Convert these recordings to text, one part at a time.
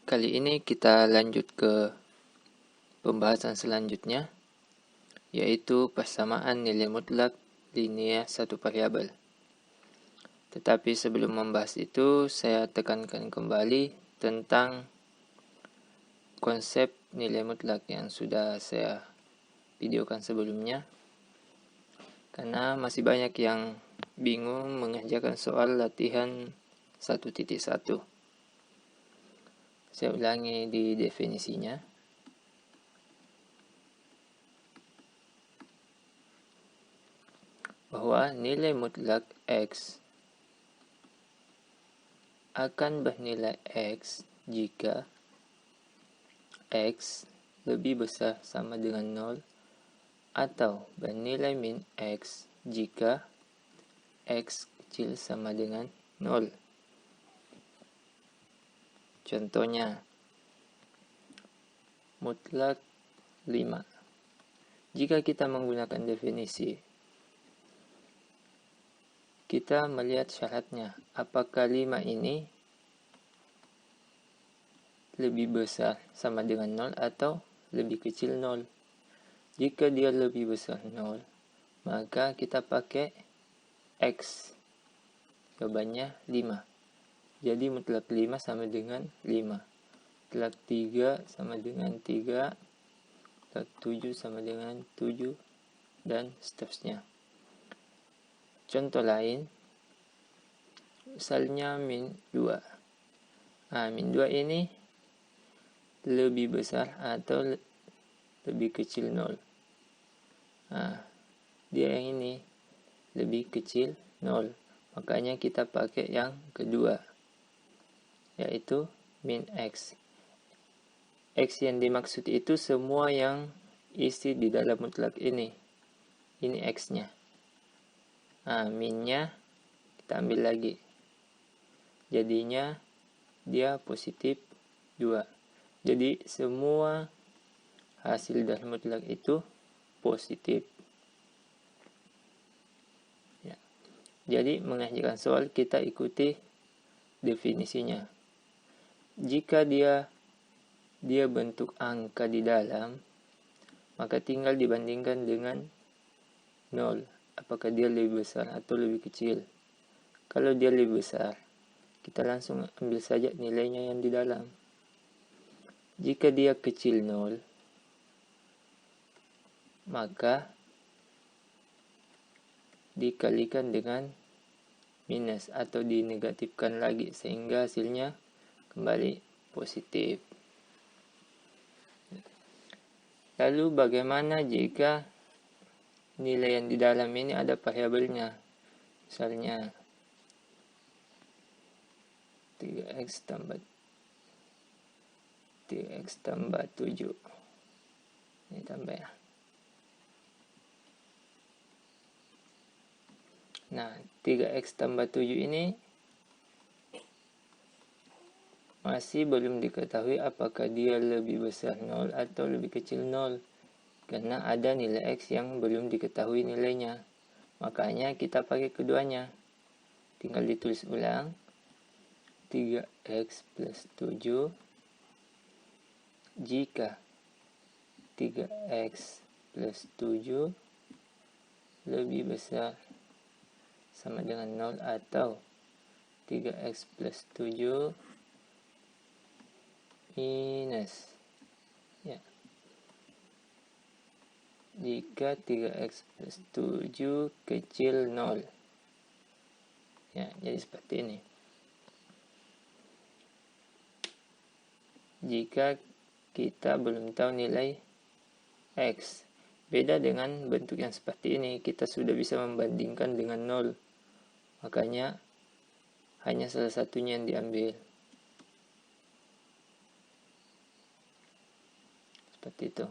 Kali ini kita lanjut ke pembahasan selanjutnya, yaitu persamaan nilai mutlak linear satu variabel. Tetapi sebelum membahas itu, saya tekankan kembali tentang konsep nilai mutlak yang sudah saya videokan sebelumnya, karena masih banyak yang bingung mengerjakan soal latihan 1.1. Saya ulangi di definisinya. Bahwa nilai mutlak X akan bernilai X jika X lebih besar sama dengan 0 atau bernilai min X jika X kecil sama dengan 0. Contohnya, mutlak 5. Jika kita menggunakan definisi, kita melihat syaratnya. Apakah 5 ini lebih besar sama dengan 0 atau lebih kecil 0? Jika dia lebih besar 0, maka kita pakai X. Jawabannya 5. Jadi mutlak 5 sama dengan 5. Mutlak 3 sama dengan 3. Mutlak 7 sama dengan 7. Dan seterusnya. Contoh lain, misalnya min 2. Min 2 ini lebih besar atau lebih kecil 0. Dia yang ini lebih kecil 0. Makanya kita pakai yang kedua, yaitu min X. X yang dimaksud itu semua yang isi di dalam mutlak ini. Ini X-nya. Minnya kita ambil lagi. Jadinya dia positif 2. Jadi semua hasil dari mutlak itu positif. Ya. Jadi mengerjakan soal kita ikuti definisinya. Jika dia bentuk angka di dalam, maka tinggal dibandingkan dengan 0. Apakah dia lebih besar atau lebih kecil? Kalau dia lebih besar, kita langsung ambil saja nilainya yang di dalam. Jika dia kecil 0, maka dikalikan dengan minus atau dinegatifkan lagi sehingga hasilnya kembali positif. Lalu bagaimana jika nilai yang di dalam ini ada variabelnya? Misalnya 3x tambah 7. Ini tambah ya. Nah, 3x tambah 7 ini masih belum diketahui apakah dia lebih besar 0 atau lebih kecil 0. Karena ada nilai X yang belum diketahui nilainya. Makanya kita pakai keduanya. Tinggal ditulis ulang. 3x plus 7 jika 3x plus 7 lebih besar sama dengan 0 atau 3x plus 7 minus ya. Jika 3x plus 7 kecil 0. Ya, jadi seperti ini. Jika kita belum tahu nilai X, beda dengan bentuk yang seperti ini, kita sudah bisa membandingkan dengan 0. Makanya hanya salah satunya yang diambil. Seperti itu.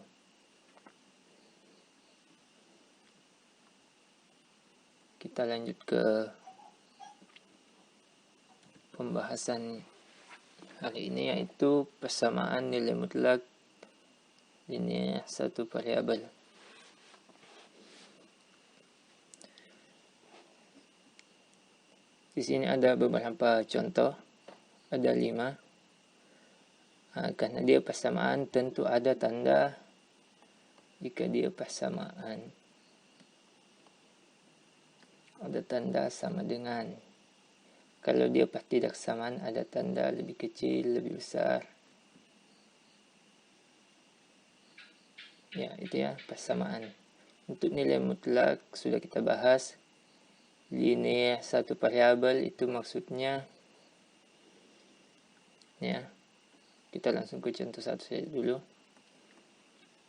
Kita lanjut ke pembahasan hari ini, yaitu persamaan nilai mutlak linear satu variabel. Di sini ada beberapa contoh, ada 5. Karena dia persamaan, tentu ada tanda jika dia persamaan. Ada tanda sama dengan. Kalau dia tidak samaan, ada tanda lebih kecil, lebih besar. Ya, itu ya, persamaan. Untuk nilai mutlak sudah kita bahas. Linear satu variabel itu maksudnya, ya, kita langsung ke contoh satu saja dulu.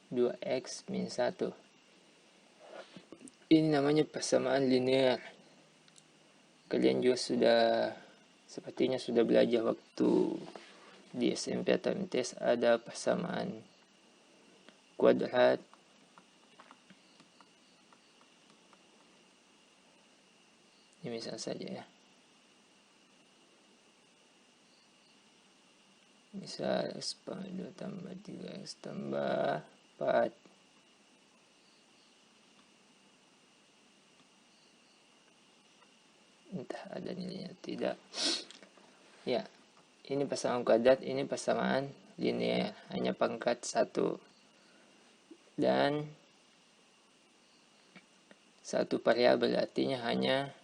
2x min 1. Ini namanya persamaan linear. Kalian juga sepertinya sudah belajar waktu di SMP atau MTS, ada persamaan kuadrat. Ini misal saja ya. Misal x pangkat 2 tambah 3x tambah 4. Entah ada nilainya tidak. Ya, ini persamaan kuadrat, ini persamaan linear, hanya pangkat 1. Dan satu variabel, artinya hanya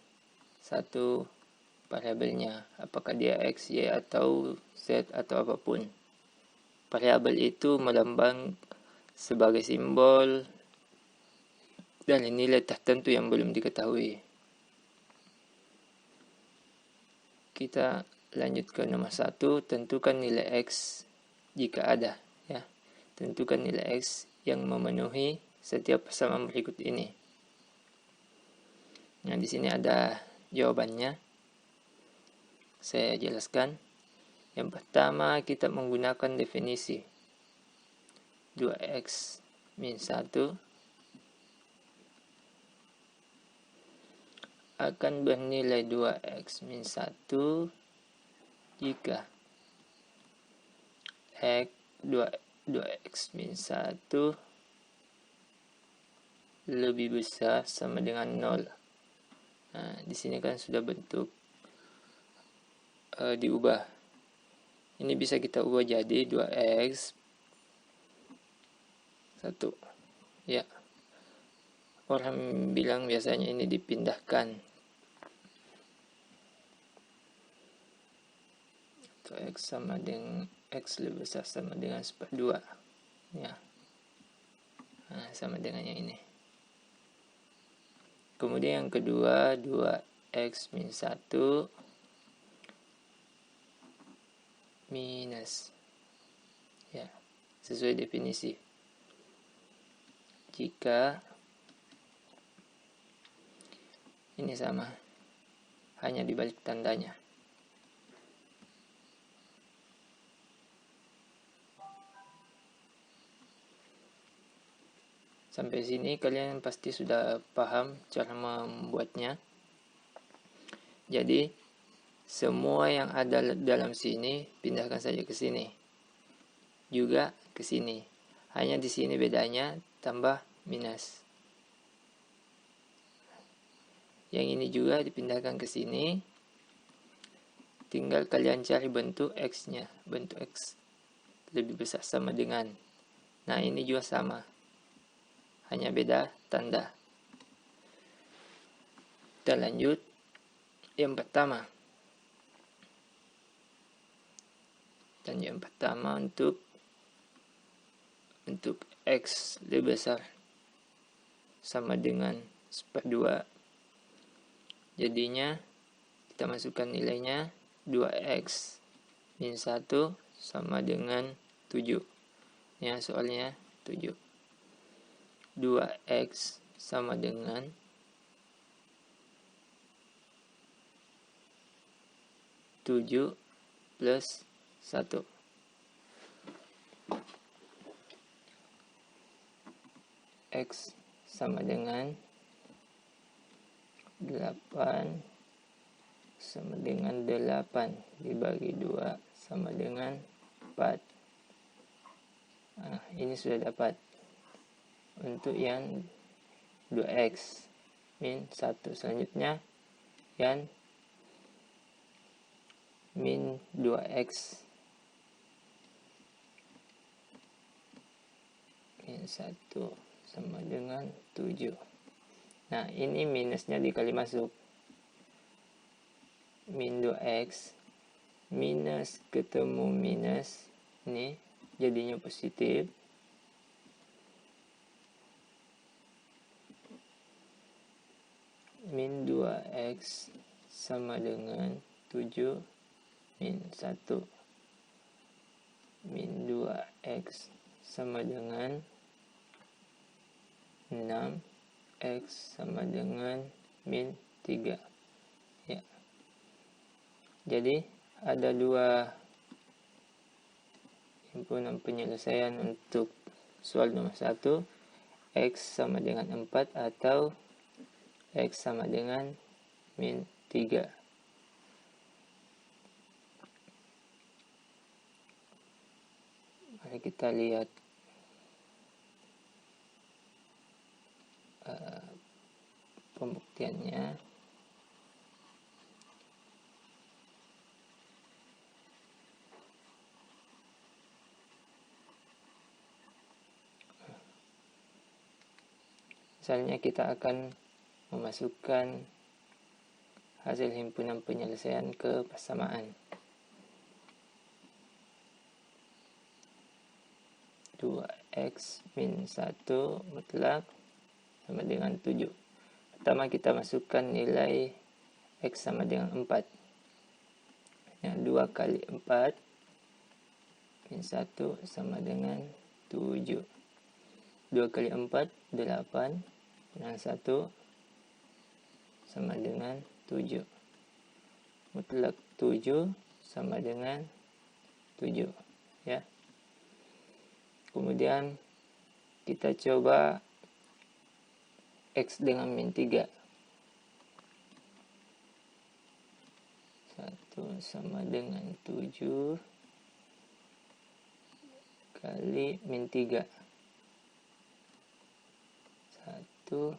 satu variabelnya, apakah dia x, y, atau z, atau apapun. Variabel itu melambang sebagai simbol dari nilai tertentu yang belum diketahui. Kita lanjut ke nomor 1, tentukan nilai x jika ada, ya. Tentukan nilai x yang memenuhi setiap persamaan berikut ini. Nah, di sini ada jawabannya. Saya jelaskan. Yang pertama, kita menggunakan definisi 2x min 1 akan bernilai 2x min 1 jika 2x min 1 lebih besar sama dengan 0. Nah, di sini kan sudah bentuk diubah. Ini bisa kita ubah jadi 2x 1. Ya. Orang bilang biasanya ini dipindahkan. X sama dengan x lebih besar sama dengan seper 2. Ya. Nah, sama dengan yang ini. Kemudian yang kedua, 2x min 1 minus, ya, sesuai definisi. Jika ini sama, hanya dibalik tandanya. Sampai sini kalian pasti sudah paham cara membuatnya. Jadi semua yang ada dalam sini pindahkan saja ke sini. Juga ke sini. Hanya di sini bedanya tambah minus. Yang ini juga dipindahkan ke sini. Tinggal kalian cari bentuk x-nya. Bentuk x lebih besar sama dengan. Nah, ini juga sama. Hanya beda tanda. Kita lanjut. Yang pertama. Dan yang pertama untuk x lebih besar sama dengan seper 2. Jadinya kita masukkan nilainya 2x min 1 sama dengan 7. Ya, soalnya 7. 2x sama dengan 7 plus 1. X sama dengan 8 sama dengan 8 dibagi 2 sama dengan 4. Nah, ini sudah dapat untuk yang 2x min 1. Selanjutnya yang min 2x min 1 sama dengan 7. Nah, ini minusnya dikali masuk. Min 2x minus ketemu minus, ini jadinya positif. Min 2x sama dengan 7 min 1. Min 2x sama dengan 6, x sama dengan min 3. Ya. Jadi ada dua himpunan penyelesaian untuk soal nomor 1, x sama dengan 4 atau x sama dengan min 3. Mari kita lihat pembuktiannya. Misalnya kita akan memasukkan hasil himpunan penyelesaian ke persamaan. 2x min 1 mutlak sama dengan 7. Pertama kita masukkan nilai x sama dengan 4. Yang 2 kali 4 min 1 sama dengan 7. 2 kali 4, 8. Dan 1 sama dengan 7. Mutlak 7 sama dengan 7. Ya. Kemudian kita coba x dengan min 3. 1 sama dengan 7 kali min 3. 1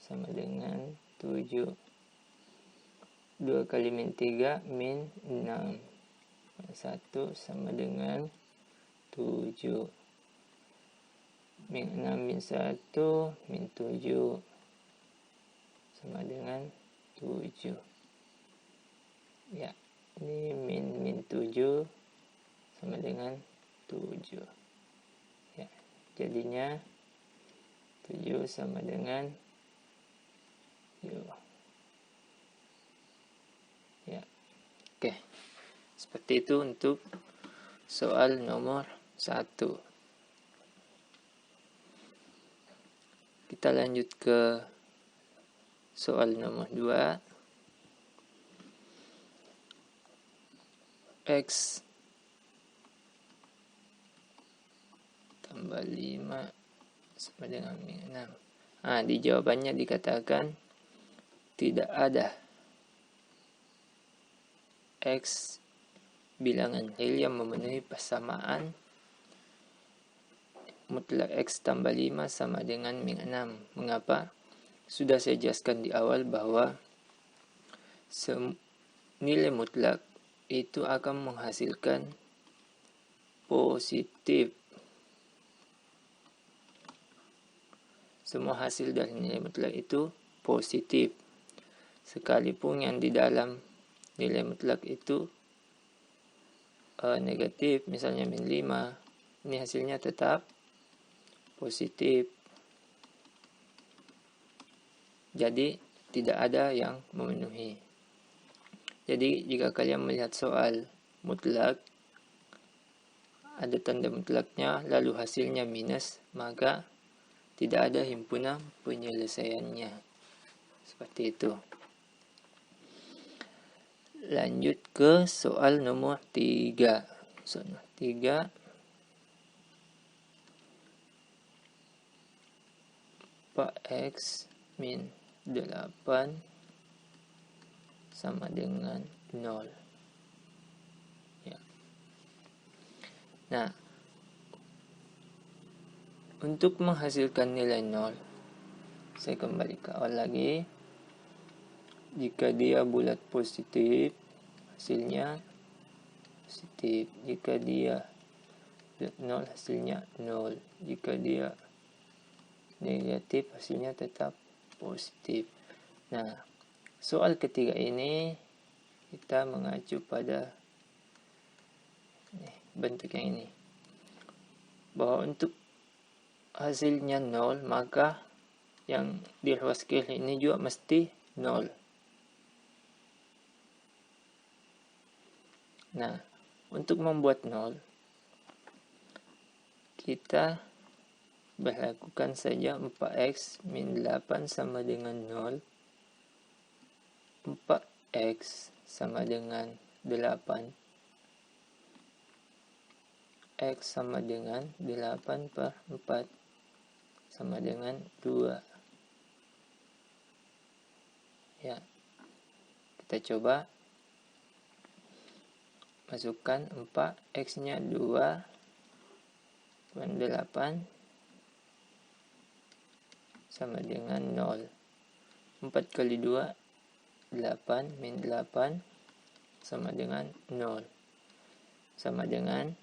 sama dengan 7. 2 kali min 3 min 6. 1 sama dengan 7. Min 6 min 1 min 7 sama dengan 7. Ya, ini min 7 sama dengan 7. Ya, jadinya 7 sama dengan 7. Ya. Oke. Seperti itu untuk soal nomor 1. Kita lanjut ke soal nomor 2. X tambah 5 sama dengan min 6. Di jawabannya dikatakan tidak ada x bilangan real yang memenuhi persamaan mutlak x tambah 5 sama dengan min 6. Mengapa? Sudah saya jelaskan di awal bahwa nilai mutlak itu akan menghasilkan positif. Semua hasil dari nilai mutlak itu positif. Sekalipun yang di dalam nilai mutlak itu negatif, misalnya min 5, ini hasilnya tetap positif. Jadi tidak ada yang memenuhi. Jadi jika kalian melihat soal mutlak, ada tanda mutlaknya, lalu hasilnya minus, maka tidak ada himpunan penyelesaiannya. Seperti itu. Lanjut ke soal nomor 3. Soal nomor 3. X min 8 sama dengan 0. Ya. Nah, untuk menghasilkan nilai 0, saya kembali ke awal lagi. Jika dia bulat positif, hasilnya positif. Jika dia 0 hasilnya 0. Jika dia negatif hasilnya tetap positif. Nah, soal ketiga ini kita mengacu pada bentuk yang ini, bahwa untuk hasilnya 0 maka yang di ruas kiri ini juga mesti 0. Nah, untuk membuat 0 kita berlakukan saja 4x min 8 sama dengan 0. 4x sama dengan 8. X sama dengan 8 per 4 sama dengan 2. Ya, kita coba masukkan 4, X nya 2 per 8 sama dengan 0. 4 kali 2 8 min 8 sama dengan 0, sama dengan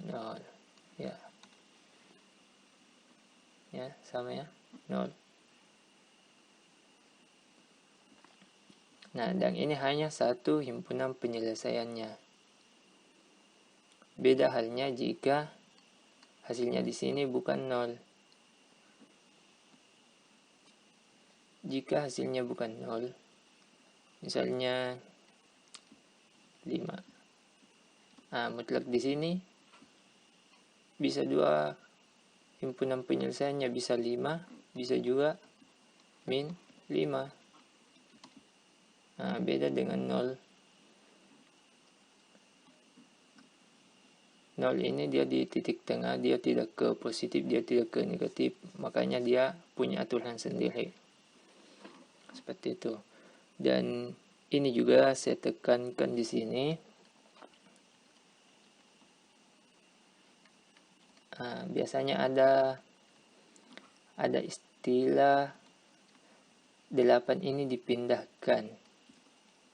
0. Ya, sama ya, 0. Nah, dan ini hanya satu himpunan penyelesaiannya. Beda halnya jika hasilnya di sini bukan 0. Jika hasilnya bukan 0, misalnya 5. Nah, mutlak di sini bisa dua himpunan penyelesaiannya, bisa 5, bisa juga min 5. Nah, beda dengan 0. 0 ini dia di titik tengah, dia tidak ke positif, dia tidak ke negatif, makanya dia punya aturan sendiri. Seperti itu. Dan ini juga saya tekankan di sini. Biasanya ada istilah 8 ini dipindahkan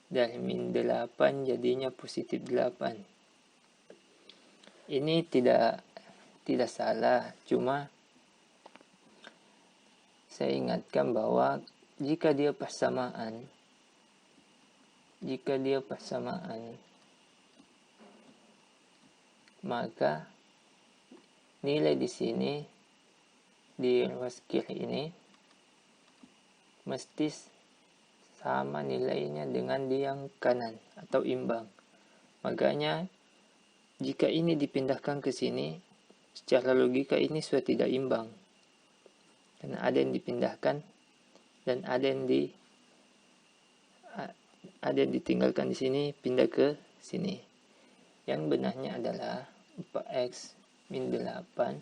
dari min 8 jadinya positif 8. Ini tidak salah, cuma saya ingatkan bahwa jika dia persamaan, maka nilai di sini di ruas kiri ini mesti sama nilainya dengan di yang kanan atau imbang. Makanya jika ini dipindahkan ke sini, secara logika ini sudah tidak imbang, karena ada yang dipindahkan dan ada yang ditinggalkan di sini, pindah ke sini. Yang benarnya adalah 4x min 8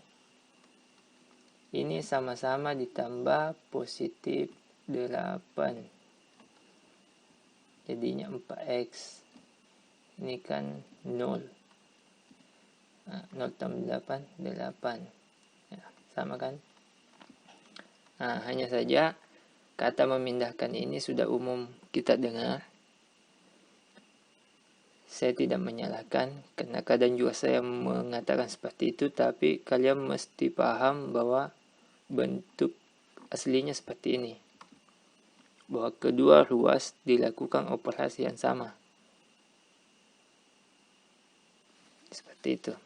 ini sama-sama ditambah positif 8, jadinya 4x. Ini kan 0. 0 tambah 8 8. Ya, sama kan? Nah, hanya saja kata memindahkan ini sudah umum kita dengar. Saya tidak menyalahkan, karena kadang juga saya mengatakan seperti itu, tapi kalian mesti paham bahwa bentuk aslinya seperti ini, bahwa kedua ruas dilakukan operasi yang sama. Seperti itu.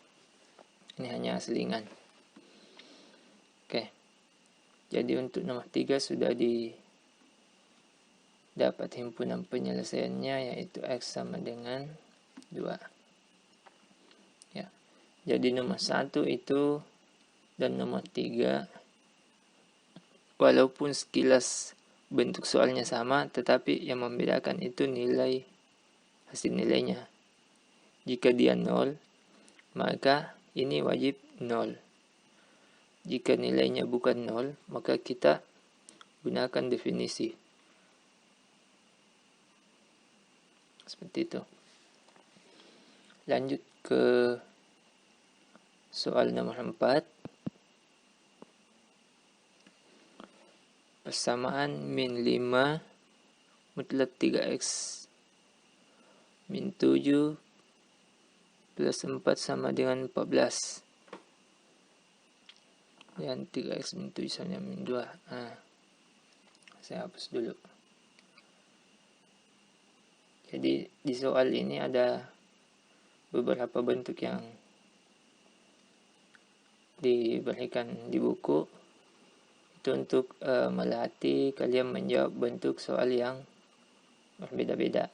Ini hanya aslingan. Oke. Jadi untuk nomor 3 sudah dapat himpunan penyelesaiannya, yaitu X sama dengan 2. Ya. Jadi nomor 1 itu dan nomor 3 walaupun sekilas bentuk soalnya sama, tetapi yang membedakan itu hasil nilainya. Jika dia 0, maka ini wajib 0. Jika nilainya bukan 0, maka kita gunakan definisi. Seperti itu. Lanjut ke soal nomor 4. Persamaan min 5 mutlak 3x min 7 plus 4 sama dengan 14. Dan 3x min 7 sama dengan min 2. Nah, saya hapus dulu. Jadi di soal ini ada beberapa bentuk yang diberikan di buku. Itu untuk melatih kalian menjawab bentuk soal yang berbeda-beda.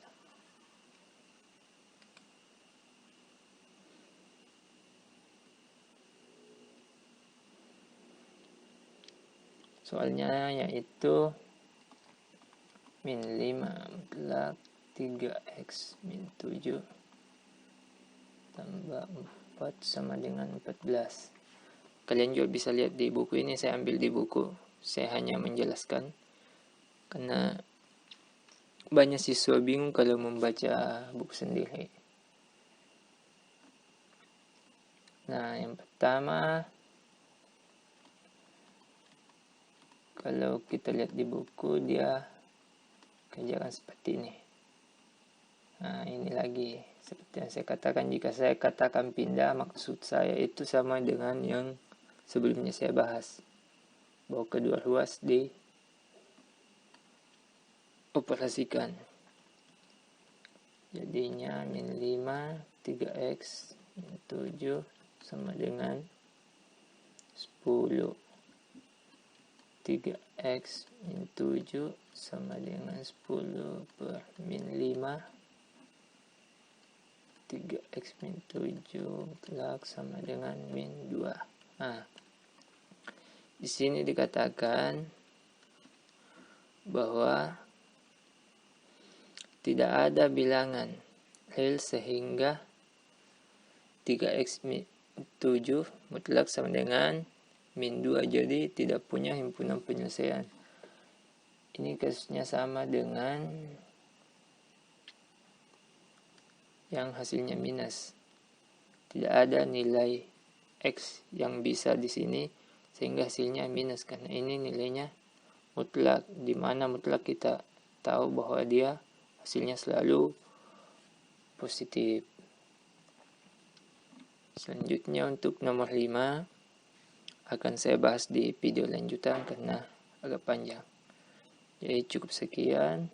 Soalnya yaitu min 5 mutlak 3x min 7 tambah 4 sama dengan 14. Kalian juga bisa lihat di buku ini, saya ambil di buku. Saya hanya menjelaskan karena banyak siswa bingung kalau membaca buku sendiri. Nah, yang pertama, kalau kita lihat di buku, dia kerjakan seperti ini. Nah, ini lagi. Seperti yang saya katakan, jika saya katakan pindah, maksud saya itu sama dengan yang sebelumnya saya bahas. Bahwa kedua ruas dioperasikan. Jadinya min 5, 3x, min 7 sama dengan 10. 3x min 7 sama dengan 10 per min 5. 3x min 7 mutlak sama dengan min 2. Nah, di sini dikatakan bahwa tidak ada bilangan real sehingga 3x min 7 mutlak sama dengan min 2, jadi tidak punya himpunan penyelesaian. Ini kasusnya sama dengan yang hasilnya minus. Tidak ada nilai x yang bisa di sini sehingga hasilnya minus, karena ini nilainya mutlak, di mana mutlak kita tahu bahwa dia hasilnya selalu positif. Selanjutnya untuk nomor 5 akan saya bahas di video lanjutan karena agak panjang. Jadi cukup sekian.